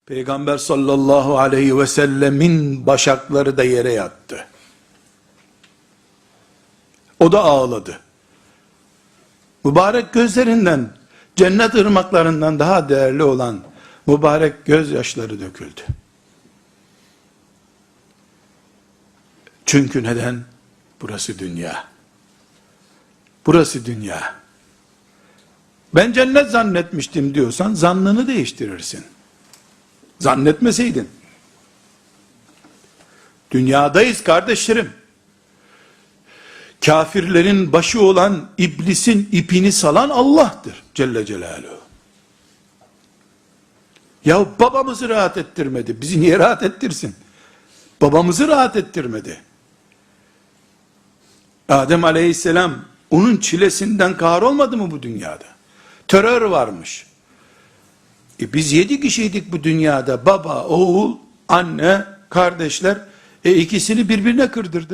Peygamber sallallahu aleyhi ve sellemin başakları da yere yattı. O da ağladı. Mübarek gözlerinden, cennet ırmaklarından daha değerli olan mübarek gözyaşları döküldü. Çünkü neden? Burası dünya. Burası dünya. Ben cennet zannetmiştim diyorsan zannını değiştirirsin. Zannetmeseydin. Dünyadayız kardeşlerim. Kafirlerin başı olan iblisin ipini salan Allah'tır Celle Celaluhu. Ya babamızı rahat ettirmedi. Bizi niye rahat ettirsin? Babamızı rahat ettirmedi. Adem aleyhisselam onun çilesinden kahrolmadı mı bu dünyada? Terör varmış. Biz 7 kişiydik bu dünyada. Baba, oğul, anne, kardeşler. İkisini birbirine kırdırdı.